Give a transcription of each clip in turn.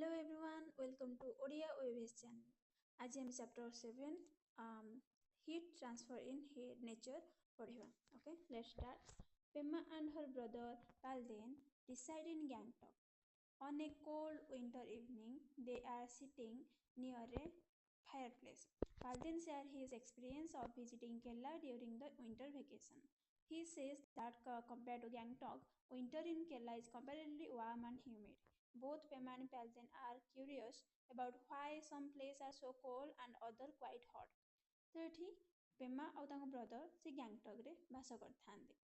Hello everyone, welcome to Odia OVS channel. आज हम chapter 7 heat transfer in nature पढ़िबा. Okay, let's start. Pema and her brother Palden reside in Gangtok. On a cold winter evening, they are sitting near a fireplace. Palden shares his experience of visiting Kerala during the winter vacation. He says that compared to Gangtok, winter in Kerala is comparatively warm and humid. Both Pema and Palden are curious about why some places are so cold and other quite hot. तो ये पेमा और brother से गैंगटक रे बास करथांती.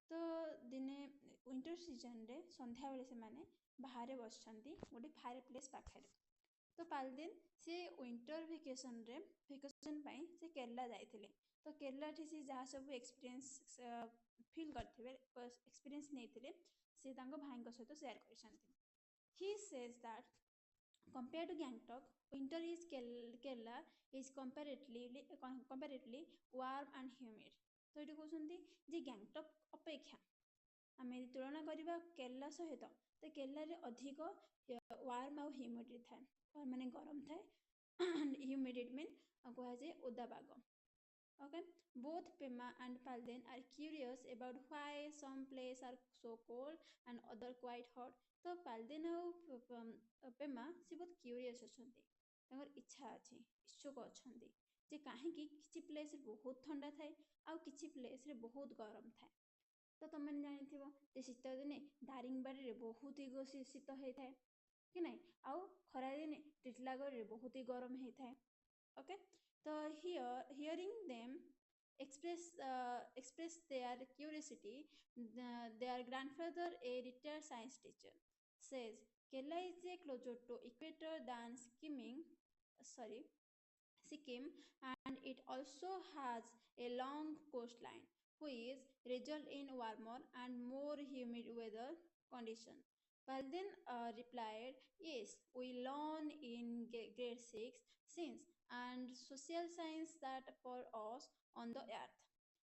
तो दिने winter season रे संध्या बेले से माने बाहर बसछंती गोटे फायर प्लेस पाखे. तो पालदिन से विंटर वेकेशन पई से केरला जाइथिले. तो केरला ठी से जहाँ सब एक्सपीरियंस फील करथिबे एक्सपीरियंस नेथिले से तांको भाईଙ୍କ सहित share करछंती. He says that compared to Gangtok, winter is Kerala is comparatively warm and humid. तो ये कहते जे गैंगटक अपेक्षा आम तुलना करवा केरला सहित तो केरला रे अधिक वार्म और ह्यूमिडिटी थाए माने गरम थाए. ह्यूमिडिटी मीन कह जाए ओदा पाग. Okay, both Pema and Palden are curious about why some places are so cold and other quite hot. तो Palden और Pema से बहुत curious अछंती. तांगर इच्छा अछि इच्छुक अछंती जे काहे कि किछि प्लेस रे बहुत ठंडा थाए आ किछि प्लेस रे बहुत गरम थाए. तो तमन जानिथिबो जे शीत दिने दारिंगबाड़ी रे बहुत ही शीत होई थाए कि नै आ खरा दिने टिटलागढ़ रे बहुत ही गरम होई थाए. Okay, so hearing them express their curiosity, their grandfather, a retired science teacher, says Kerala is closer to equator than Sikkim, and it also has a long coastline, which result in warmer and more humid weather condition. Palden replied, "Yes, we learn in grade 6 since and social science that for us on the earth.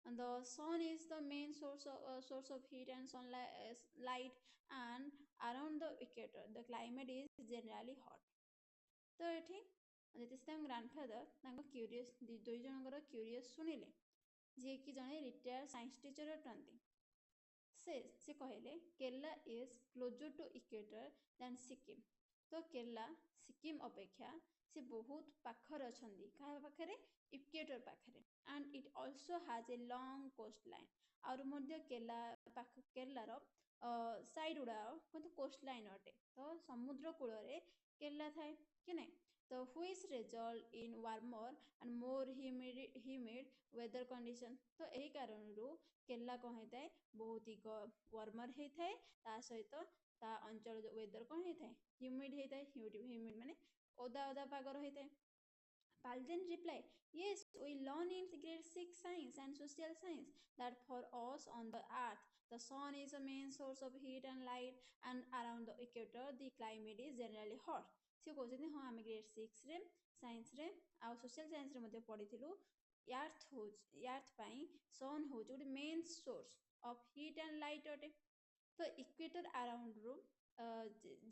And the sun is the main source of heat and sunlight, and around the equator, the climate is generally hot." तो ये जैसे grandfather क्यूरीयस दुई जनकर क्यूरीयस शुणिले जी कि जड़े retired science teacher अटंती. से कहले Kerala is closer to equator than Sikkim. तो केरला सिक्किम अपेक्षा से बहुत पाखर अछंदी कहा पाखरे इक्वेटर पाखरे. And it also has a long coast line. और मध्य केरला रो साइड गुड़ा मतलब कोस्ट लाइन अटे. तो समुद्र कूल रे केरला थाए कि नै. तो which result in warmer and more humid weather condition. तो यही कारण रु केरला कौन होता है बहुत ही वार्मर होता है ता सहित ता अंचल वेदर कौन होता है ह्यूमिड होता है. ह्यूमिड माने ओदा ओदा पागर होता है. Palden replied, "Yes, we learn in grade 6 science and social science that for us on the earth, the sun is the main source of heat and light, and around the equator, the climate is generally hot." से कहते हाँ आम grade 6 रे science रे आ social science रे मध्य पढ़िथिलु अर्थ पाई सन हो गोटे main source of heat and light अटे. तो इक्वेटर अराउंड रू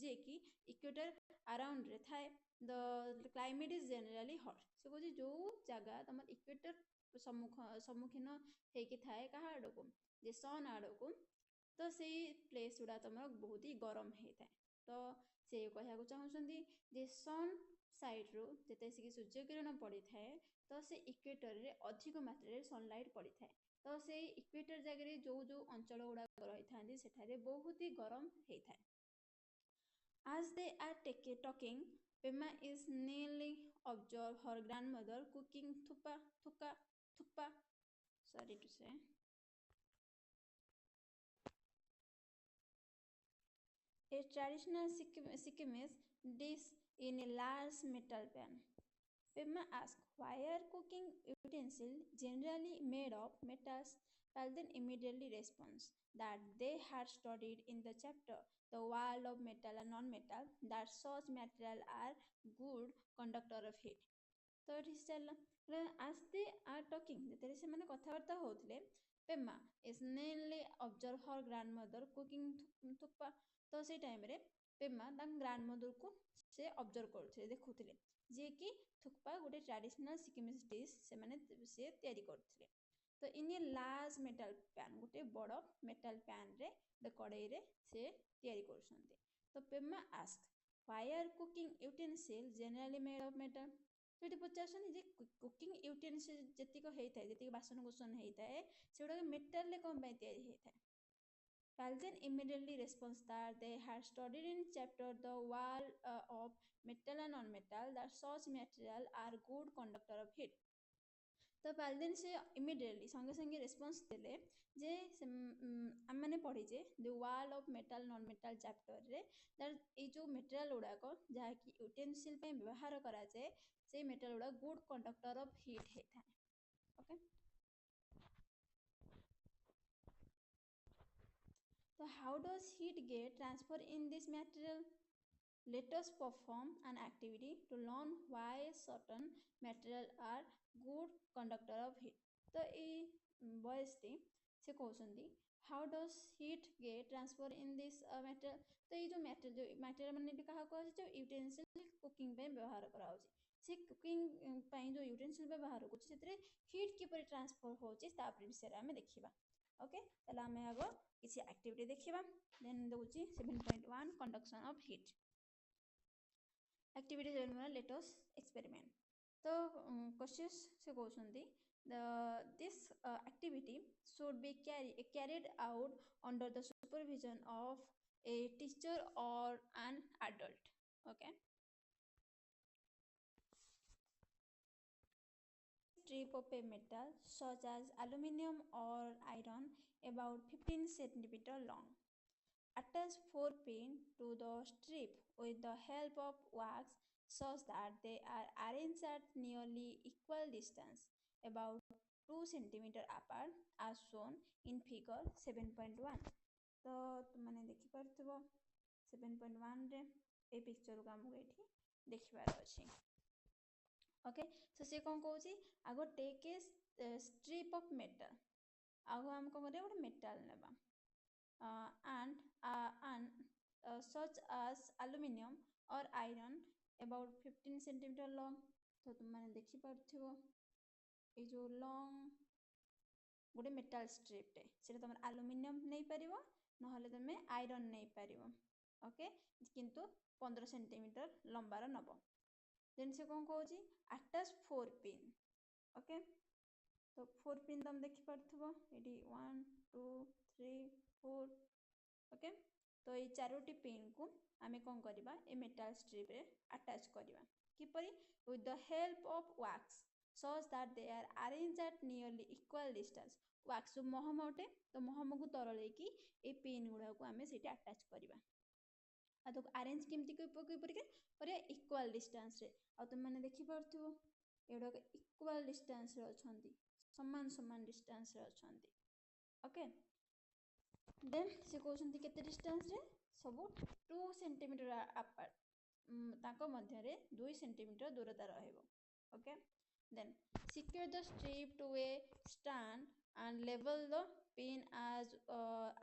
जे कि इक्वेटर अराउंड रे थाए the climate is generally hot. से कहते जो जगह तुम इक्वेटर सम्मुखीन होके थाए कहा आड़ को जे सन आड़ को तो से प्लेस गुड़ा तुम बहुत ही गरम होता है. तो से कहू चाहूँगी जे सन साइड रू जिते से सूर्य किरण पड़ी थाए तो से इक्वेटर रे अधिक मात्रा रे सनलाइट पड़ी थाए. तो से इक्वेटर जगह जो जो अंचल गुड़ा रही था सेठारे बहुत ही गरम होता है. As they are talking, Pema is nearly observed her grandmother cooking thuppa, sorry to say, a traditional Sikkimese dish in a large metal pan. Pema asked why are cooking utensils generally made of metals. Palden immediately responds that they had studied in the chapter The World of Metal and Non-Metal that such material are good conductor of heat. तो ये as they are talking जेतरे से माने कथावार्ता होतले Pema is mainly observe her grandmother cooking thuppa. तो से time रे Pema तांग grandmother को से observe करथले देखुथले जे कि थुक्पा गोटे ट्रेडिशनल सिक्किमिज डिश से माने से तयारी करथले। तो इन ए लार्ज मेटल पैन गोटे बड़ मेटल पैन रे द कड़ाई रे से तयारी करछन्ते। तो पेम्मा ask why are cooking utensil generally made of metal. तो ये पचारछन्ते जे कुकिंग यूटेंसिल जतिक हेइथाय जतिक बासन कुसन हेइथाय सेडा मेटल रे कोन पय तयारी हेइथाय। Palden immediately responds that they had studied in chapter the wall of metal and non-metal that such material are good conductor of heat। तो पालदेन से immediately संगे संगे रेस्पॉन्स देले जे आम मैंने पढ़ीजे the wall of metal non metal chapter रे दैट ए जो मेटेरियल गुड़ाक जहाँकि यूटेंसिल पे व्यवहार कराए से मेटेरियल गुड़ा गुड कंडक्टर ऑफ हीट होता है। Okay so how does heat get transfer in this material? Let us perform an activity to learn why certain material are good conductor of heat। तो ये boys T से कहते how does heat get transfer in this material। तो ये जो material मैंने कहा जो यूटेंसिल कुकिंग पे व्यवहार करा से कुकिंग ପାଇଁ जो यूटेंसिल व्यवहार होची सेतरे हीट किपरि ट्रांसफर होची ता विषय रे हम देखिबा। ओके तला हमें आगो किसी एक्टिविटी देखिबा। देन दोची 7.1 conduction of heat. Activity 7 let us experiment. तो क्वेश्चंस से कहउछंती this activity should be carried out under the supervision of a teacher or an adult। okay strip of a metal such as aluminum or iron about 15 centimeter long। Attach 4 pins to the strip with the help of wax such that they are arranged at nearly equal distance about 2 centimeter apart as shown in figure 7.1। तो तुमने देखि परथबो 7.1 रे ए picture को हमको एठी देखिबार अछि। Okay so से कोन कहउची आगो take a strip of metal आगो हम को करे गोटे मेटल नेबा and such as aluminum or iron about 15 centimeter long। तो तुमने देखि परथिबो ए जो लॉन्ग गोटे मेटल स्ट्रिप टे सेटा तुम एल्युमिनियम नहीं परिबो नहले तुम आयरन नहीं परिबो। ओके किंतु 15 सेंटीमीटर लंबार नब। देन से कोन कहउची अटैच 4 पिन। ओके तो 4 पिन तुम देखि परथिबो एडी 1 2 3 4। ओके तो ये चारोटी पिन को आमे कोन करबा ए मेटल स्ट्रिप रे अटैच करबा किपरि with the help of wax such that they are arranged at nearly equal distance। wax जो महम अटे तो महम को तरले कि ए पिन गुडा को आमे सेठी अटैच करबा आ तो अरेंज केमती किपरि के पर इक्वल डिस्टेंस रे आ तुम माने देखि परथिबो एडा इक्वल डिस्टेंस रे अछंती समान समान डिस्टेंस रे अछंती। ओके देन से कहउछंती केते डिस्टेंस रे सब 2 सेंटीमीटर अपार्ट ताको मध्य रे 2 सेंटीमीटर दूरता रहइबो। Okay then secure the strip to a stand and level the pin as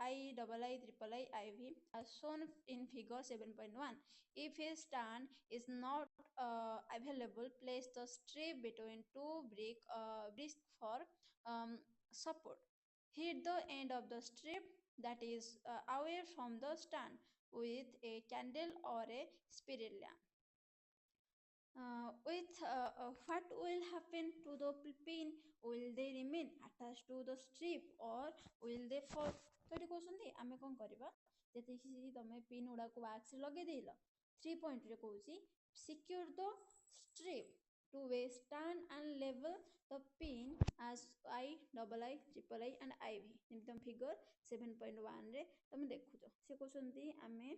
IIIIIV as shown in figure 7.1। if a stand is not available place the strip between two bricks for support। hit the end of the strip that is away from the stand with a candle or a spirit lamp। what will happen to the pin? will they remain attached to the strip or will they fall? तो ये कहउछंती आमे कोन करबा जति कि तमे pin उडा को wax लगे देलो 3 पॉइंट रे कहउची secure the strip to a stand and level the pin as IIIIII and IV Zeme तुम फिगर 7.1 रे तुम देखुछो से कहउछंती आमे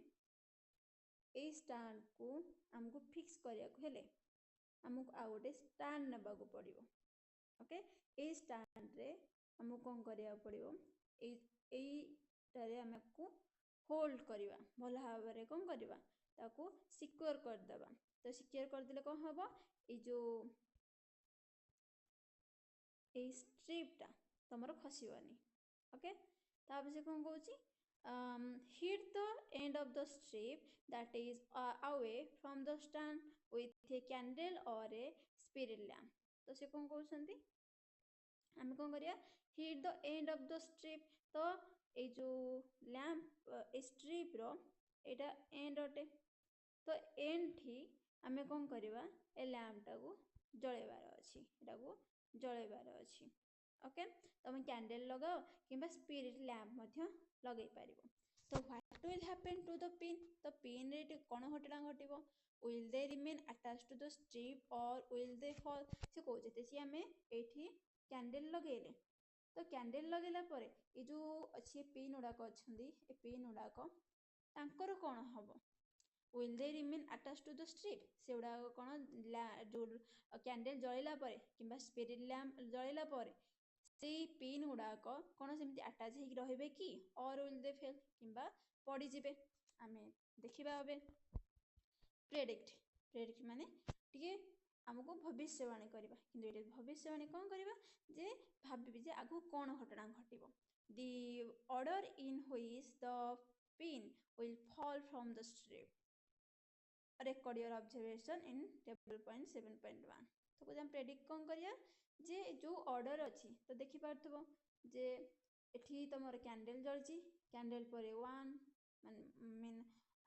ए स्टैंड को हमको फिक्स करिया को हेले हमको आ गोटे स्टैंड नेबा को पड़िबो। ओके ए स्टैंड रे हमको कोन करिया पड़िबो ए टारे हमको होल्ड करिबा भला भाबरे कोन करिबा ताको सिक्योर कर देबा। तो सिक्योर कर दिले कोन हबो ए जो ए स्ट्रिप ता तमरो खसिबनी। ओके ताब से कोन कहउची hit the end of the strip that is away from the stand with a candle or a spirit lamp. तो से कौन कहउछंती आम कौन करिया hit the end of the strip तो ए जो lamp strip row Etah and अटे तो एंड थी आमे कौन करिवा ए लैंप टाको जळेबार अछि एटाको जळेबार अछि ओके तुम कैंडल लगाओ किंबा स्पिरिट लैंप मध्य लगे पारिबो तो what will happen to the pin तो पिन रे कोन घटना घटिबो will they remain attached to the strip or will they fall से कहते थे सी आमे एठी कैंडल लगेले तो कैंडल लगेला परे ए जो अछि पिन उडाक अछंदी ए पिन उडाक तांकर कोन हबो will they remain attached to the strip से उडाक कोन जो कैंडल जळेला परे किंबा स्पिरिट लैंप जळेला परे से पिन उडाक कोन सेमति अटैच हेकि रहिबे कि और will they fail किंबा पड़ी जिबे आमे देखिबा होबे प्रेडिक्ट माने टिके हमको भविष्यवाणी करबा किंतु एटे भविष्यवाणी कोन करबा जे भाबिबे जे आगु कोन घटना घटिबो the order in which the pin will fall from the strip record your observation in table point 7.1 तो कुछ हम प्रेडिक्ट कोन करिया जे जो ऑर्डर अछि तो देखि पारथबो जे एठी तमर कैंडल जळची कैंडल परे 1 mean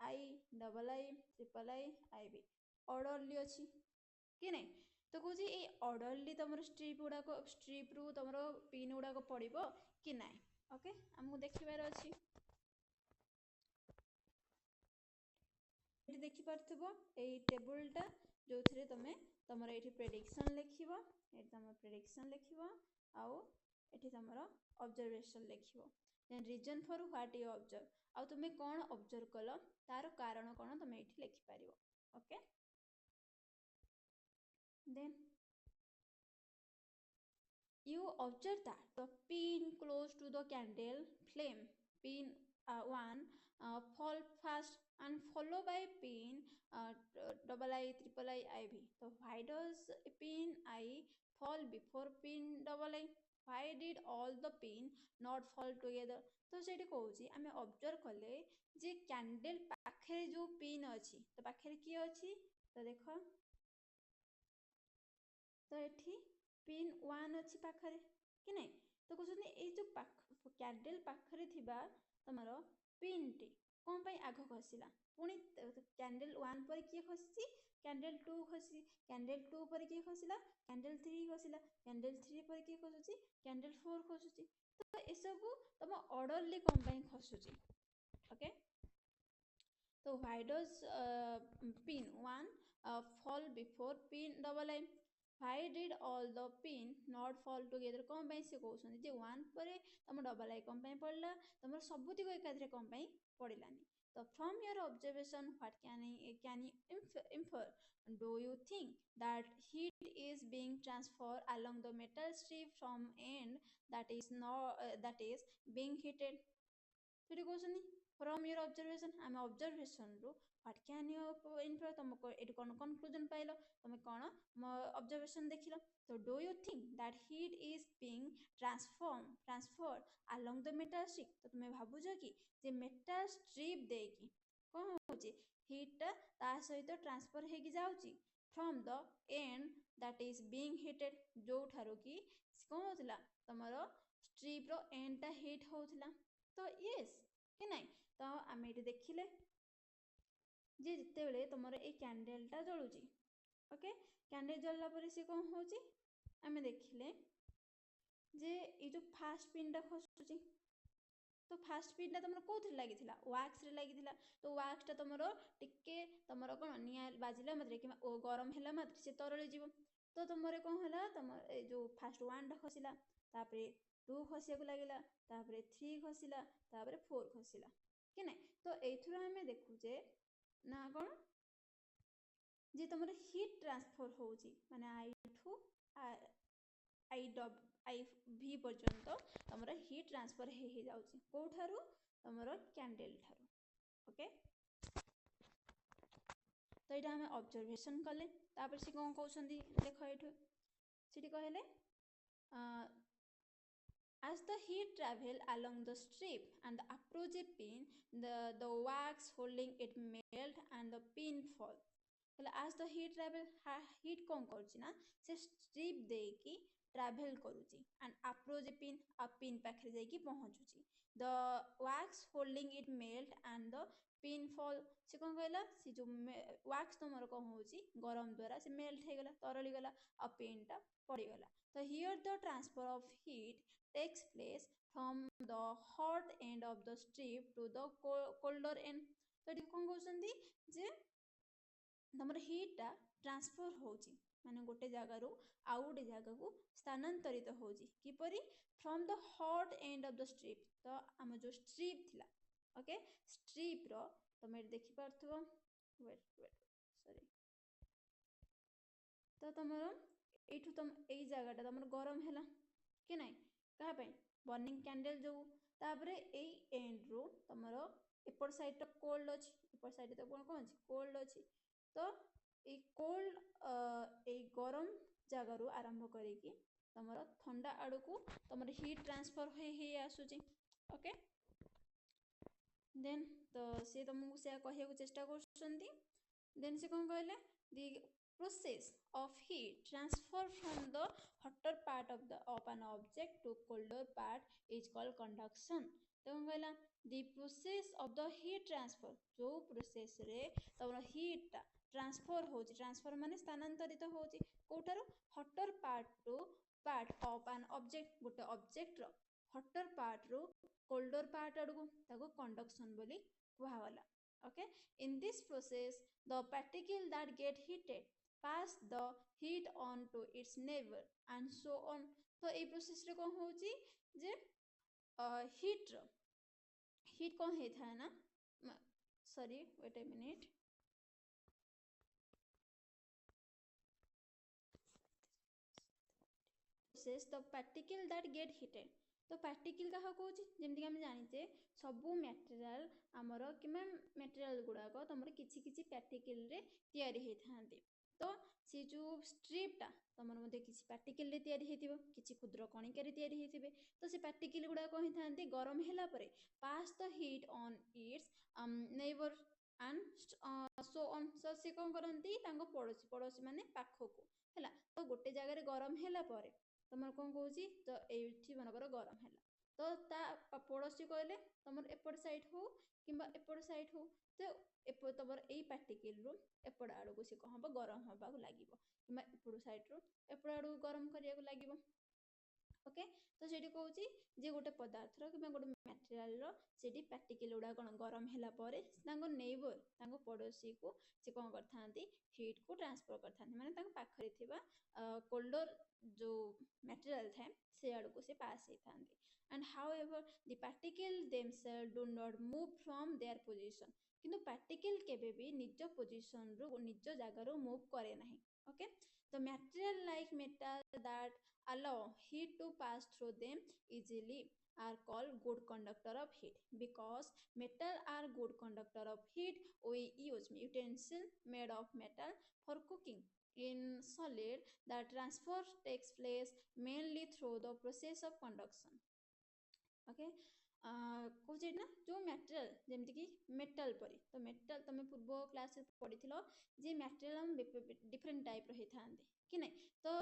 I double I triple I I B orderly अछि कि नहीं तो कहूँ ये ऑर्डरली तुम स्ट्रिप गुड़ाक स्ट्रिप रु तुम पिन गुड़ाक पड़ो कि ना ओके आमको देखार अच्छी देखिपो यही टेबुलटा जो थे तुम तुम ये प्रेडिक्शन लिख तुम प्रेडिक्शन लिख आउ ये तुम ऑब्जर्वेशन लिख then reason for what you observe आउ तुम कौन ऑब्जर्व कल तार कारण कौन तुम ये लिखिपार okay then you observe that the pin close to the candle flame pin 1 fall fast and followed by pin double I triple I IV so why does pin I fall before pin double I why did all the pin not fall together तो सेठी कहूची आमे observe कले जे candle पाखरे जो pin अछि तो पाखरे की अछि तो देखो तो ये पिन 1 अच्छी पाखरे कि नहीं तो कहते ये जो कैंडल पाखरे थिबा तमरो पिन टी कौन पाई आग खसला पुणी कैंडल 1 पर किए खसी कैंडल 2 खसी कैंडल 2 पर किए खसला कैंडल 3 खसला कैंडल 3 पर किए खसुची कैंडल 4 खसुची तो ये सब तुम ऑर्डरली कौन पाई खसुची ओके तो why does pin 1 fall before pin double I why did all the pin not fall together कौन पाई से कहउछन जे 1 परे तुम डबल आई कौन पाई पड़ला तुम सबुतिक एकाधरे कौन पाई पड़िलानी तो from your observation what can you infer do you think that heat is being transferred along the metal strip from end that is being heated सेठी कहउछन from your observation आम observation रू what can you infer तुमको eighty कौन conclusion pilo तुम कौन observation देखिलो तो do you think that heat is being transferred along the metal strip तो तुम्हें भाबुछ कि जे metal strip देकी कौन होची heat ता सहित ट्रांसफर हेकी जाउची from the end that is being heated जो ठारो कि कौन होतला तमरो strip रो end ता heat होतला तो yes कि नहीं तो आम ये देखिले जे जिते बेले तुमर ए कैंडलटा जळुची ओके कैंडल जळला परे से कौन होची आमे देखिले जे ए जो फास्ट पिनटा खसुची तो फास्ट पिनटा तुमर कोथि लागिथिला वैक्स रे लागिथिला तो वैक्स टा तुमर टिके तुमर कोन निया बाजिला मात्रे कि गरम हैला मात्रे से तरळे जीवो तो तुमरे कौन हला तुमर ए जो फास्ट 1 टा खसिला तापरे 2 खसिया को लागिला तापरे 3 खसिला तापरे 4 खसिला कि नहीं तो एथुरा हमें देखु जे ना कौन जे तुमर हीट ट्रांसफर होउची माने आई टू आई भी पर्यंत तुमर हीट ट्रांसफर हे जाउची कोठारु तुमर कैंडल ठारु ओके तो एटा हमें ऑब्जर्वेशन कले तापर से कोन कहउछंदी देखो एठु सिटी कहले As the heat travel along the strip and the approach a pin, the wax holding it melt and the pin fall. As the heat travel, heat कौन करुच्ची ना से strip देकी travel करुच्ची and approach a pin पाखरे जाइकी पहुँचुची. The wax holding it melt and the pin fall. से कौन कहला से जो wax तुमर कौन होची गरम द्वारा से melt हे गला तरली गला आ pin टा पड़ी गला. So here the transfer of heat takes place from the hot end of the strip to the colder end. तो ये कौन कहउछंदी जे तमर हीट टा ट्रांसफर होची माने गोटे जगह रो आउ गोटे जगह को स्थानांतरित होची किपरि from the hot end of the strip. तो हम जो स्ट्रिप थिला ओके स्ट्रिप रो तमे देखि पारथबो वेट सॉरी तो तमर एठू तम एई जगह टा तमर गरम हैला कि नाही कहा पे बर्निंग कैंडल जो तापरे एई एंड रो तमर एपर साइड टा कोल्ड अछि एपर साइड तो कोन अछि कोल्ड अछि. तो ये कोल्ड गरम जगह रू आरंभ करिकी तमर ठंडा आड़ को तमर हीट ट्रांसफर हे आसुची ओके. देन तो से तुमको से कहया चेष्टा करछंती. देन से कोन कहले the process of heat transfer from the hotter part of an object to colder part is called conduction. तो कोन कहला the process of the heat transfer जो प्रोसेस रे तमर हीट ट्रांसफर होची ट्रांसफर माने स्थानांतरित होची कोठारो hotter part to part of an object गोटे ऑब्जेक्ट रो हटर पार्ट रो कोल्डर पार्ट अडको ताको कंडक्शन बोली कुहावला okay. In this process the particle that get heated pass the heat on to its neighbor and so on. तो a process रे कोन होची जे हीट कोन हे था ना sorry wait a minute process the particle that get heated. तो particle कहा कहूची जेमति हम जानिते सबु मटेरियल हमर किमा मटेरियल गुडाक तमर किछि किछि पार्टिकल रे तयारी हे थांती. तो से जो स्ट्रिप टा तमर मध्ये किछि पार्टिकल रे तयारी हेतिबो किछि क्षुद्र कणिका रे तयारी हेतिबे. तो से पार्टिकल गुडा कहि थांती गरम हेला परे pass the heat on its neighbour and so on. So से कोन करंती तांको पड़ोसी माने पाखो को हैला. तो गोटे जगह रे गरम हेला परे तमर कोन कहूची तो एठी मनकर गरम हैला तो ता पड़ोसी कहले तमर एपड़ साइड हो किबा एपड़ साइड हो तो एपड़ तमर एई पार्टिकल रो एपड़ आड़ को से कहबो गरम होबा लागिवो किबा एपड़ साइड रो एपड़ आड़ गरम करिया को लागिवो ओके. तो सेठी कहूची जे गोटे पदार्थ रो किबा गोटे मटेरियल रो सेठी पार्टिकल उडा कोन गरम हैला परे तांगो नेबर तांगो पड़ोसी को से कोन करथांती हीट को ट्रांसफर करथांती माने तांगो पाखरे थिबा कोल्डर जो मटेरियल था से आड़ को से पास हे थांती. And however the particle themself do not move from their position किंतु पार्टिकल केबे भी निज पोजीशन रो निज जगह रो मूव करे नाही okay. The material like metal that allow heat to pass through them easily are called good conductor of heat. Because metal are good conductor of heat, we use utensil made of metal for cooking. In solid, the transfer takes place mainly through the process of conduction. Okay. कहूचे ना जो material जेमति कि metal परी तो metal तमे पूर्व class रे पढिथिलो जे material हम different type रो हे थांती कि नहीं. तो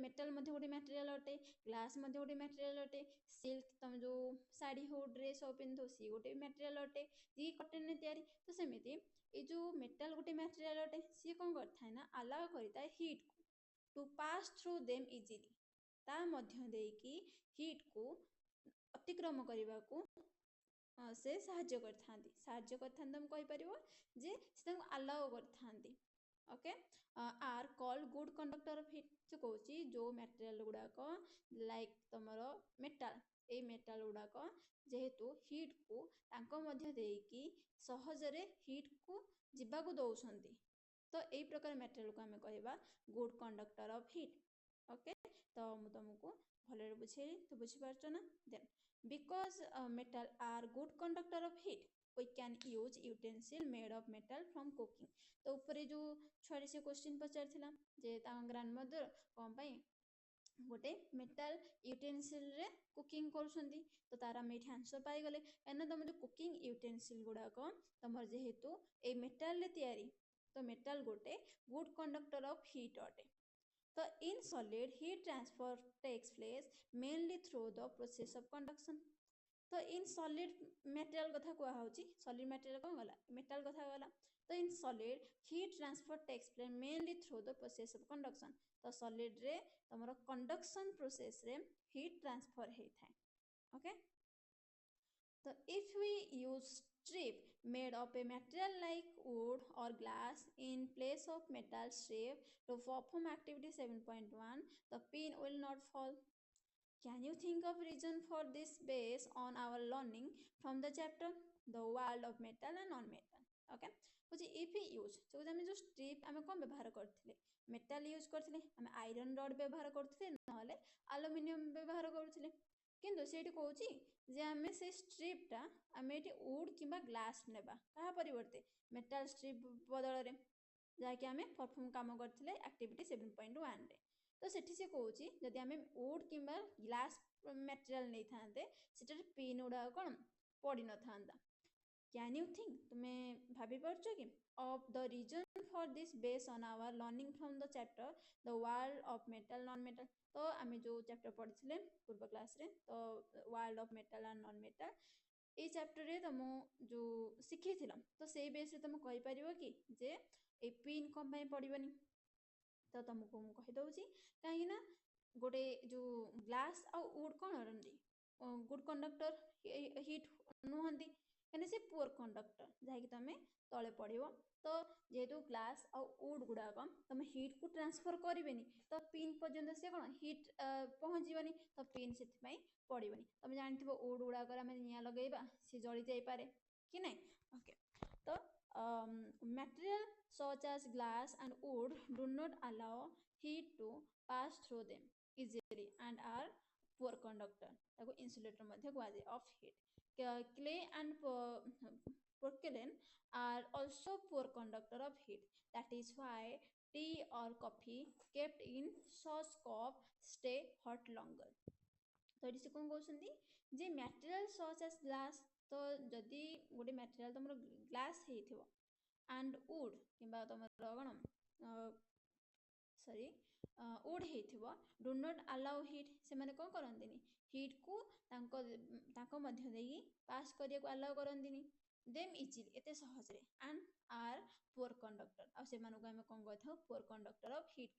मेटल मध्ये गोटे मटेरियल अटे ग्लास मध्ये गोटे मटेरियल अटे सिल्क तुम जो साड़ी हो ड्रेस हो पिंधो सी गोटे मटेरियल अटे जी कॉटन ने तयारी. तो सेमिति ए जो मेटल गोटे मटेरियल अटे सी कोन करथाय ना अलाउ करिता हीट को to pass through them easily ता मध्य देकी हीट को अतिक्रम करने को से साहाଯ୍य करथांती हम कहि परिबो जे से अलाउ करथांती okay. Are called good conductor of heat से कहूची जो मटेरियल गुडा को लाइक तमरो मेटल ए मेटल गुडा को जेहेतु हीट को तांको मध्य देकी सहजरे हीट को जिबा को दउछंती तो एई प्रकार मटेरियल को हमें कहबा good conductor of heat okay. तो मु तुमको भले बुझेली तो बुझी पारछो ना. Then because metal are good conductor of heat we can use utensil made of metal from cooking. तो ऊपर जो छुआरी से क्वेश्चन पचार थिला जे ता ग्रैंडमदर कोन पई गोटे मेटाल यूटेनसिल रे कुकिंग करुछंती तो तार आम ये आंसर पाईगले कहीं तुम जो कुकिंग यूटेनसिल गुड़ाक तुम जेहेतु ए मेटाल रे तैयारी तो मेटाल गोटे गुड कंडक्टर ऑफ हीट अटे तो in solid heat transfer takes place mainly through the process of conduction तो इन सॉलिड मेटेरियल कथा कुआ होची सॉलिड मेटेरियल कौन गला मेटल कथा गला तो in solid heat transfer takes place mainly through the process of conduction तो सॉलिड रे तमरो कंडक्शन प्रोसेस रे हीट ट्रांसफर होता है okay so if we use strip made of a material like wood or glass in place of metal strip to perform activity 7.1 the pin will not fall. Can you think of reason for this based on our learning from the chapter the world of metal and non-metal? Okay. बुझे if we use so आम जो strip आम कौन व्यवहार करते metal use करते आम iron rod व्यवहार करते ना आलुमिनियम व्यवहार करते किंतु से कौच जे आम से स्ट्रिपटा आम ये वुड कि ग्लास नेबा क्या परिवर्ते मेटाल स्ट्रिप बदल में जहाँकि आम परफॉर्म काम करते एक्टिविटी 7.1 रे तो सेठी से कौच जदि आम वुड कि ग्लास मेटेरियल नहीं था से पिन गुड़ा कौन पड़ न था कैन यू थिंक तुम्हें भाभी पार्छ कि of the reason for this based on our learning from the chapter the world of metal non metal तो आम जो चैप्टर पढ़ी पूर्व क्लास रे तो world of metal and non metal ये चैप्टर रे तुम जो शिखी तो से बेस रे तुम कहि परिबो कि जे ए पिन कम पई पड़िबनी तो तुमको मु कहि दउची काहे ना गोटे जो ग्लास आ वुड कोन हरंदी गुड कंडक्टर हीट नुहंदी कने से पुअर कंडक्टर जहा कि तमे तळे पड़िबो तो जेहेतु ग्लास आ वुड गुड़ाक तुम हीट को ट्रांसफर करेनि तो पिन पर्यंत से कौन हीट पहुँचबनी तो पिन से पड़बनी तुम जानते वुड गुड़ाक निआ लगेबा सी जली जापे कि ना ओके तो material such as glass and wood do not allow heat to pass through them easily and are poor conductor ताको insulator मध्ये कुआजे of heat clay and porcelain are also poor conductor of heat that is why tea or coffee kept in such cup stay hot longer तो ये कौन कहते जे material such as glass तो जदि गोटे material तुम ग्लास हो एंड वुड कि तुम कौन सॉरी वुड हो डू नॉट अलाउ हीट से मैंने कौन करती हीट को पास करने को अलाउ करती देम इजिली एत सहज एंड आर पुअर कंडक्टर आम कौन कही पुअर कंडक्टर ऑफ हीट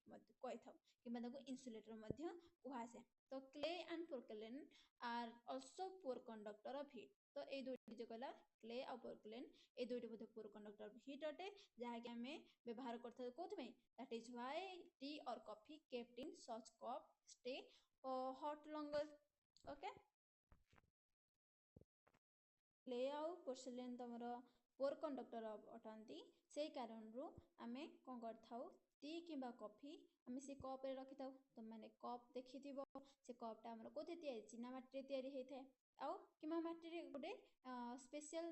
कही कि इन्सुलेटर कहुए तो clay and porcelain are also poor conductor of heat तो ये दुईटी जो कहला क्ले और पोर्कलेन ये दुईटी बोधे पुअर कंडक्टर ऑफ हीट अटे जहाँकि आम व्यवहार करते कौन दैट इज व्हाई टी और coffee kept in such cup stay hot longer okay clay आउ पोर्सिलेन तुमर पोर कंडक्टर अटंती से कारण रु आम कौन कर टी कि कॉफी आम से कप रखी था तुम मैंने कप देखी से कपटा आम कौन चीना माटी तैयारी होता है आउ कि माटी गोटे स्पेशल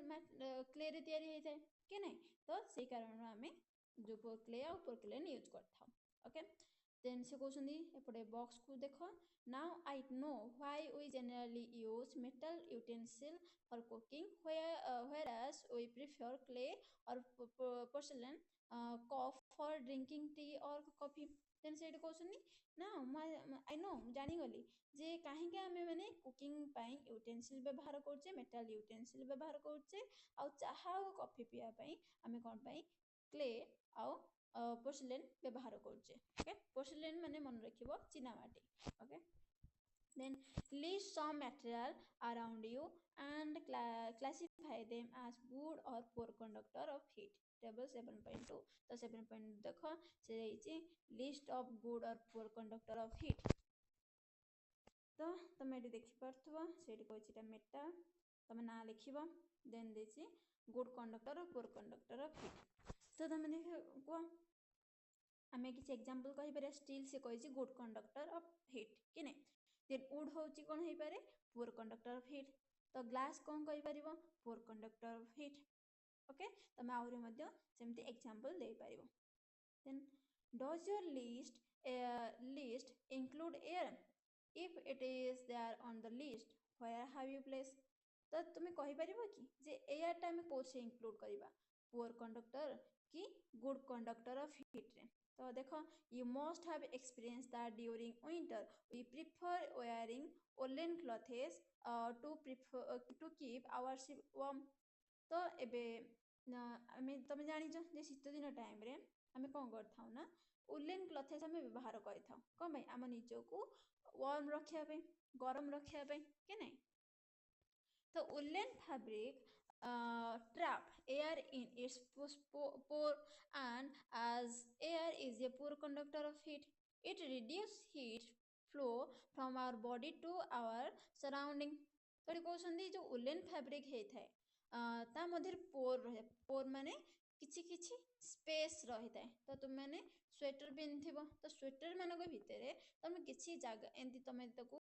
क्ले रे तैयारी होता है कि नहीं तो से कारण आम जो क्ले आउ पोर्कलेन यूज कर ओके देन से कहते एपटे बॉक्स को देख now I know why we generally use metal utensil for cooking whereas we prefer clay or porcelain cup for drinking tea or coffee then से कहते ना आई नो जानीगली जे कहीं आम मैंने कुकिंग यूटेंसिल व्यवहार करचे मेटाल यूटेंसिल व्यवहार करचे आउ चाहा और कॉफी पीवाई आम कौन क्ले आउ पोर्सिलेन व्यवहार करचे ओके पोर्सिलेन माने मन रखिबो चीना माटी okay then list some material around you and classify them as good or poor conductor of heat table 7.2 तो 7.2 देखो से list of good or poor conductor of heat तो तुम ये देखि परथबो सेठी कहछि मेटा तुम ना लिखिबो देन देछि गुड कंडक्टर और पोर कंडक्टर ऑफ हीट तो तुम देख को आमे किछि एग्जांपल कहि पारे स्टील से कहछि गुड कंडक्टर ऑफ हीट कि नै देन वुड होछि कोन होई पारे पुअर कंडक्टर ऑफ हीट तो ग्लास कोन कहि परिबो poor conductor of heat okay तमे आउरी मध्ये सेमति एग्जांपल दे परिबो then does your list list include air? If it is there on the list, where have you placed? ତ ତୁମେ କହିପାରିବ କି ଯେ ଏୟାରଟା ଆମେ କୋଉଥିରେ ଇନକ୍ଲୁଡ୍ କରିବା, ପୁଅର କଣ୍ଡକ୍ଟର କି ଗୁଡ୍ କଣ୍ଡକ୍ଟର ଅଫ୍ ହିଟ୍ରେ? ତ ଦେଖ, you must have experience that during winter we prefer wearing woolen clothes to keep ourselves warm। ତ ଏବେ ଆମେ ତମେ ଜାଣିଛ ଯେ ଶୀତ ଦିନ ଟାଇମରେ ଆମେ କ'ଣ କରିଥାଉ ନା ଉଲେନ୍ କ୍ଲଥେସ୍ ଆମେ ବ୍ୟବହାର କରିଥାଉ। କ'ଣ ପାଇଁ? ଆମ ନିଜକୁ ୱାର୍ମ ରଖିବା ପାଇଁ, ଗରମ ରଖିବା ପାଇଁ, କି ନାହିଁ? ତ woollen fabric trap air in its pore, and as air is a poor conductor of heat, it reduces heat flow from our body to our surrounding। ତ ଏଠି କହୁଛନ୍ତି ଯେଉଁ ଉଲେନ୍ ଫ୍ୟାବ୍ରିକ୍ ହେଇଥାଏ ତା ମଧ୍ୟରେ ପୋର୍ ରହେ। ପୋର୍ ମାନେ କିଛି କିଛି ସ୍ପେସ୍ ରହିଥାଏ। ତ ତୁମେମାନେ ସ୍ୱେଟର ପିନ୍ଧିଥିବ, ତ ସ୍ୱେଟର ମାନଙ୍କ ଭିତରେ ତମେ କିଛି ଜାଗା ଏମିତି ତମେ ତାକୁ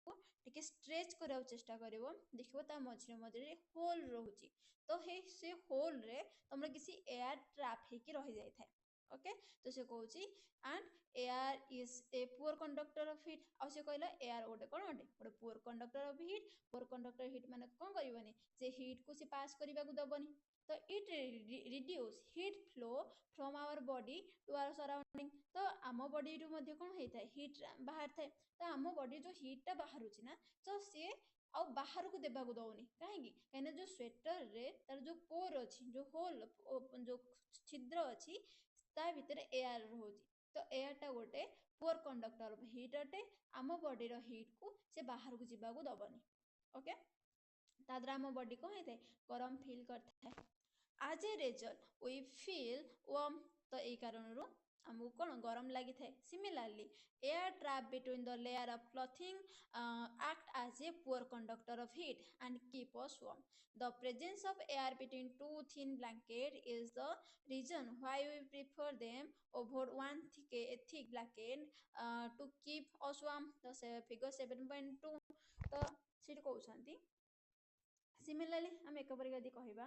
ଟିକେ ଷ୍ଟ୍ରେଚ୍ କରିବାକୁ ଚେଷ୍ଟା କରିବ, ଦେଖିବ ତା ମଝିରେ ମଝିରେ ହୋଲ୍ ରହୁଛି। ତ ସେ ହୋଲ୍ରେ ତମର କିଛି ଏୟାର ଟ୍ରାପ୍ ହେଇକି ରହିଯାଇଥାଏ। ଓକେ, ତ ସେ କହୁଛି and air is a poor conductor of hit. ଆଉ ସେ କହିଲା ଏୟାର ଗୋଟେ କ'ଣ ଗୋଟେ ଗୋଟେ ପୁଅର କଣ୍ଡକ୍ଟର ଅଫ୍ ହିଟ୍। ପୁଅର କଣ୍ଡକ୍ଟର ହିଟ୍ ମାନେ କ'ଣ କରିବନି, ସେ ହିଟ୍କୁ ସେ ପାସ୍ କରିବାକୁ ଦେବନି। ତ it reduce heat flow from our body to our surrounding. ତ ଆମ ବଡିରୁ ମଧ୍ୟ କ'ଣ ହେଇଥାଏ, ହିଟ୍ ବାହାରିଥାଏ। ତ ଆମ ବଡି ଯେଉଁ ହିଟ୍ଟା ବାହାରୁଛି ନା, ତ ସିଏ ଆଉ ବାହାରକୁ ଦେବାକୁ ଦଉନି। କାହିଁକି? କାହିଁକିନା ଯେଉଁ ସ୍ୱେଟରରେ ତାର ଯେଉଁ ପୋର୍ ଅଛି, ଯେଉଁ ହୋଲ୍, ଯେଉଁ ଛିଦ୍ର ଅଛି, ତା ଭିତରେ ଏୟାର ରହୁଛି। ତ ଏୟାରଟା ଗୋଟେ ପୁଅର କଣ୍ଡକ୍ଟର ଅଫ୍ ହିଟ୍ ଅଟେ। ଆମ ବଡିର ହିଟ୍କୁ ସେ ବାହାରକୁ ଯିବାକୁ ଦବନି। ଓକେ, ତା ଦ୍ୱାରା ଆମ ବଡି କ'ଣ ହେଇଥାଏ, ଗରମ ଫିଲ୍ କରିଥାଏ। ଆଜ୍ ଏ ରେଜଲ୍ଟ वी ଫିଲ୍ ୱାର୍ମ। ତ ଏଇ କାରଣରୁ ଆମକୁ କ'ଣ ଗରମ ଲାଗିଥାଏ। Similarly air trap between the layer of clothing act as a poor conductor of heat and keep us warm. The presence of air between two thin blankets is the reason why we prefer them over one thick blanket to keep us warm। ତ figure 7.2। ତ ସେଠି କହୁଛନ୍ତି similarly ଆମେ ଏକପରି ଯଦି କହିବା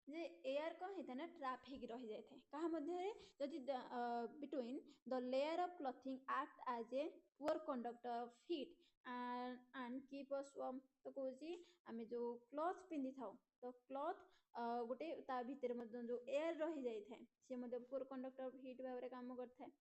ଯେ air କ'ଣ ହେଇଥାଏ ନା ଟ୍ରାପ୍ ହେଇକି ରହିଯାଇଥାଏ। କାହା ମଧ୍ୟରେ? ଯଦି between the layer of clothing act as a poor conductor of heat and keep us warm। ତ କହୁଛି ଆମେ ଯେଉଁ କ୍ଲଥ୍ ପିନ୍ଧିଥାଉ, ତ କ୍ଲଥ୍ ଗୋଟେ ତା ଭିତରେ ମଧ୍ୟ ଯେଉଁ ଏୟାର ରହିଯାଇଥାଏ ସେ ମଧ୍ୟ ପୁଅର କଣ୍ଡକ୍ଟର ଅଫ୍ ହିଟ୍ ଭାବରେ କାମ କରିଥାଏ,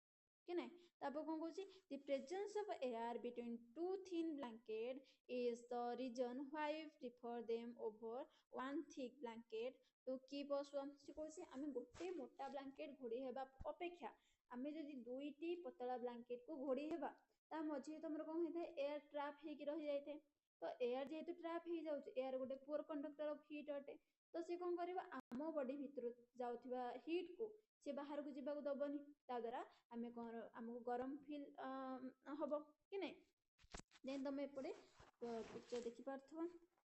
କି ନାହିଁ? ତାପରେ କ'ଣ କହୁଛି, the presence of air between two thin blanket is the reason why we prefer them over one thick blanket to keep us warm. से कौन आम गोटे मोटा ब्लैंकेट घोड़ी हेबा अपेक्षा आम जदि दुईटी पतला ब्लैंकेट को घोड़ी हेबा, ता मझे तुम कौन होता है, एयर ट्रैप होगी रही जाए। तो एयर जेहेतु ट्रैप हो जाए, एयर गोटे पुअर कंडक्टर ऑफ हीट अटे। तो सी कौन कर आम बॉडी भितर जाउथिबा हीट को सी बाहर को जीवा दबनी, ता द्वारा आम आमको गरम फिल हम कि नहीं। देन तुम एपटे पिक्चर देखी पार्थो।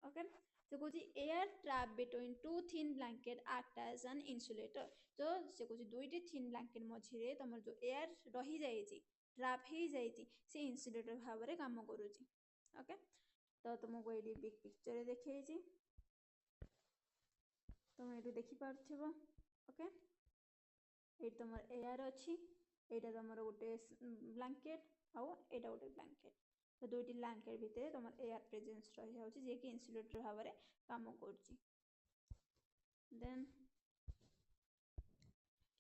ओके, से कौन air trap between two thin blanket act as an insulator. तो से कौन दुईटी थिन ब्लैंकेट मझे तुम जो एयर रही जाइए, ट्रैप हो जाइए, से इन्सुलेटर भाव में काम करुच्ची। ओके, तो तुमको ये बिग पिक्चर देखी तुम ये देखिपार। ओके, ये तुम एयर अच्छी, यहाँ तुम गोटे ब्लैंकेट आउ यहाँ गोटे ब्लैंकेट। तो दुईटी ब्लैंकेट भितर तुम एयर प्रेजेंस रही जाऊँगी, जी कि इन्सुलेटर भाव में काम कर। Then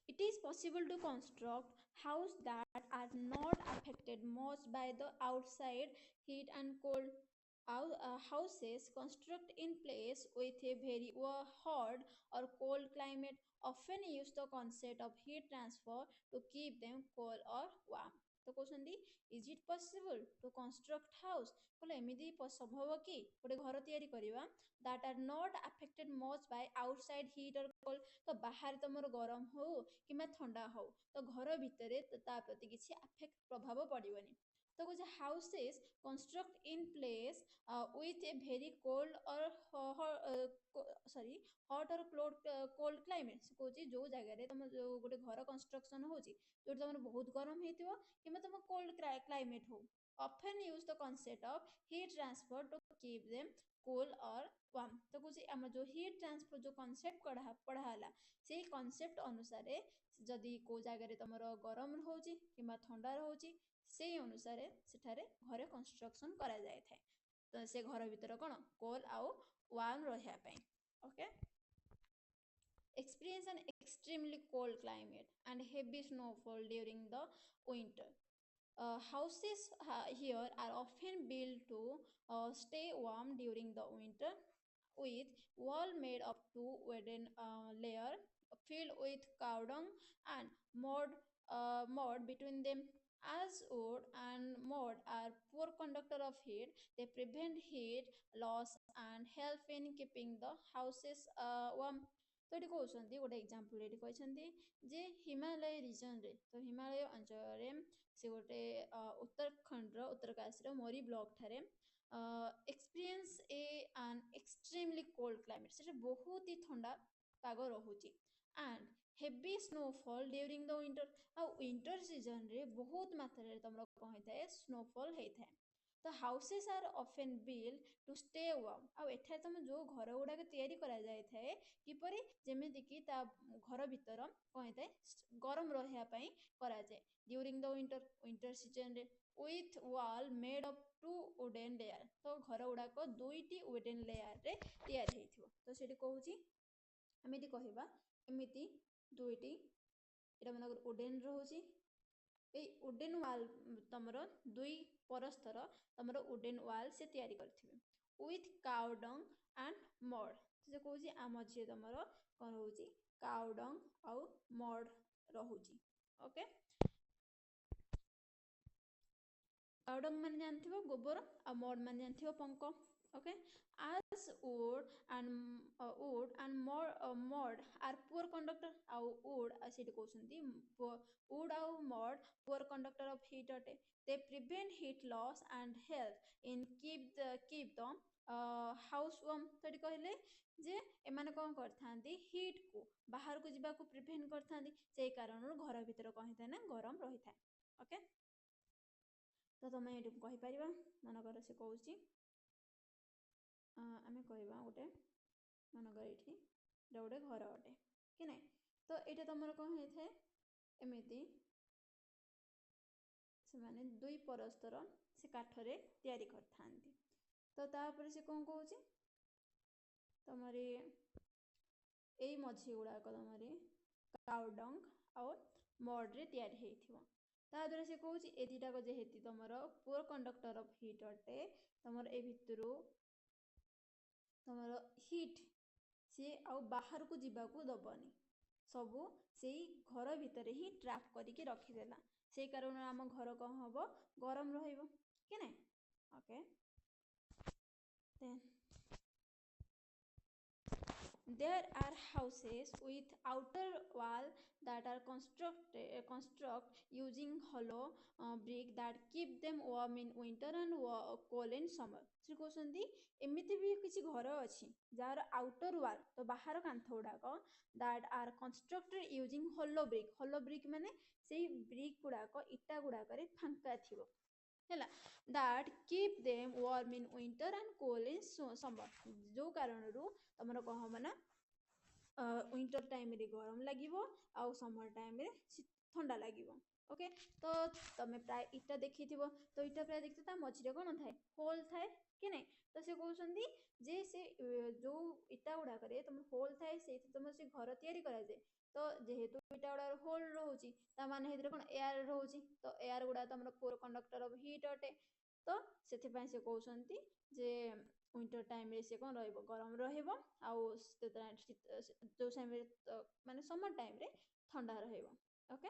it is possible to construct house that are not affected much by the outside heat and cold। Houses construct in place with a very hot or cold climate often use the concept of heat transfer to keep them cool or warm। तो कहते is it possible to construct house, बोले एमती संभव कि गोटे घर तैयारी करवा that are not affected much by outside heat और कोल्ड। तो बाहर तुम गरम हो कि ठंडा हो, तो घर भितर ता प्रति किसी अफेक्ट प्रभाव पड़ोनी। तो कुछ houses construct in place with A very cold और सॉरी हॉट और कोल्ड क्लाइमेट। से कौन जो जगह तुम जो गोटे घर कंस्ट्रक्शन हो जो तुम बहुत गरम हो कि तुम कोल्ड क्लाइमेट हो, often use the concept of heat transfer to keep them cool or warm। तो कुछ आम जो हीट ट्रांसफर जो कॉन्सेप्ट पढ़ाला से कॉन्सेप्ट अनुसार जदि को जगह तुम गरम रोचे कि ठंडा रोचे से अनुसार सेठारे घरे कंस्ट्रक्शन करा जाए थाए। तो से घर भीतर कौन कोल आउ वार्म रहा। Okay, experience an extremely cold climate and heavy snowfall during the winter। Houses here are often built to stay warm during the winter, with wall made up to wooden layer filled with cow dung and mud between them। As wood and mud are poor conductor of heat, they prevent heat loss and help in keeping the houses warm। तो ये कहते गोटे example ये कहते जे Himalaya region रे, तो हिमालय अंचल से गोटे उत्तराखंड उत्तरकाशी मोरी ब्लॉक ठारे experience a an extremely cold climate, से बहुत ही ठंडा पाग रोचे and heavy snowfall during the winter. आ विंटर सीजन रे बहुत मात्रा तुम कौन होता है स्नोफॉल होता है। तो houses are often build to stay warm. आठ तुम जो घर गुड़ाक तैयारी करा जाए थाए किपरि जेमिति कि ता घर भीतर कौन होता है गरम रही करा जाए during the winter winter season रे with wall made up to wooden layer। तो घर गुड़ाक दुईटी wooden layer रे तैयारी होइथिबो। तो सेठी कहूची एमिति कहबा एमिति दुईटी एटा मन वुडन रहउची ए वुडन वाल तमरो दुई परस्तर तमरो वुडन वाल से तैयारी करथिबे with cow dung and mud। से कहूची आ मझे तमरो कोन रहउची cow dung आउ mud रहउची। ओके, cow dung माने जानथिबो गोबर आ mud माने जानथिबो पंक। Okay, as wood and mud are poor conductor। आउ wood सेठी कहउछंती wood आउ mud poor conductor of heat अटे। they prevent heat loss and help in keep the house warm। तो ये कहले जे एमाने कौन करथांती हीट को बाहर को जीवा को प्रिवेंट करथांती से कारण घर भीतर कौन होता है ना गरम रही था। ओके, तो तुम ये कहि परिबा मनकर से कहूची आमे कहबा गोटे मनकर एठी गोटे घर अटे कि नहीं। तो ये तुम कौन होता है एमती से माने दुई परस्तर से काठरे तैयारी करथांती। तो तापर से कौन कहूची तमरी एई मझी गुड़ाक तमरी काउ डंग और मड रे तैयारी हेइथिबो। ता द्वारा से कहूची ए दिटा को जेहेतु तमर पुअर कंडक्टर ऑफ हीट अटे तमर ए भितरु तमर हीट से आउ बाहर को जीवा को दबनी सबू से घर भीतर ही ट्रैप करके रखीदेला से कारण आम घर कौन हम गरम रहिबो कि नहीं। Okay, there are houses with outer wall that are construct using hollow brick that keep them warm in winter and cold in summer। से कहते एमती भी किसी घर अच्छी जार आउटर वाल तो बाहर कांथ गुड़ाक that are constructed using hollow brick माने से ब्रिक गुड़ाक इटा गुड़ाक फांका थिबो हैला that keep them warm in winter and cold in summer। जो कारण रू तमरो कह हमना विंटर टाइम रे गरम लागिवो आउ समर टाइम रे ठंडा लागिवो। ओके, तो तमे प्राय इटा देखिथिबो तो इटा प्राय देखते ता मझिरे कोन थाए होल थाए कि नहीं। तो से कहउछंदी जे से जो इटा गुडा करे तुम होल थाए से तुम से घर तैयारी करा जाए। तो जेहेतु इटा गुडा होल रहउची ता माने हेदरे कोन एयर रहउची तो एयर गुडा तमरो पोर कंडक्टर ऑफ हीट अटे। तो सेथि पय से कहउछंती जे विंटर टाइम रे से कोन रहइबो गरम रहइबो आउ जो टाइम रे माने समर टाइम रे ठंडा रहइबो। Okay,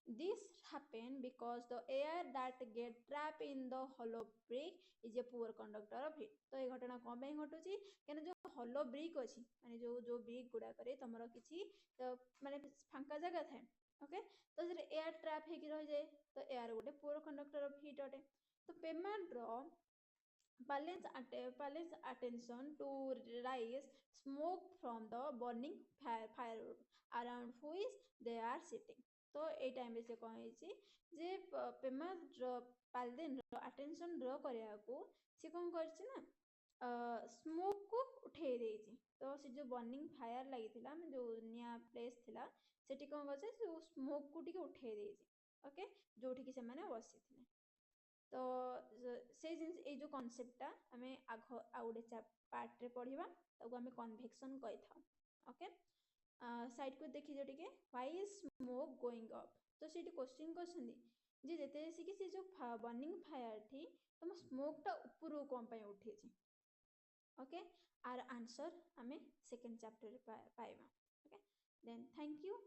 this happen because the air that get trapped in the hollow brick is a poor conductor of heat। तो ये घटना कौन पे घटुची केन जो hollow brick अछि माने जो जो brick गुडा करे तमरो किछि तो माने फांका जगह थाए। ओके, तो जे एयर ट्रैप हे कि रह जाए तो एयर गोटे poor conductor of heat अटे। तो पेमेंट रो balance attention to rise smoke from the burning firewood around which they are sitting। तो ए टाइम से कौन है जे पेमा पालदेन अटेंशन ड्र करने को सी कौन कर स्मोक को उठे देती तो से जो बर्निंग फायर लगी जो निया प्लेस थिला सेठी कौन कर स्मोक को टिके उठे देती ओके जोठी से मैंने बसी थे तो से जिन ए जो कॉन्सेप्टटा आम आग आउ गोटे पार्ट रे पढ़ा ताको आम कन्वेक्शन कही था ओके साइड को देखिए टिके why is smoke going up तो से क्वेश्चन कर जे जेते कि से जो बर्निंग फायर थी तुम स्मोकटा ऊपर कौन पे उठे ओके आर आंसर आम सेकेंड चैप्टर पाइबा ओके देन थैंक यू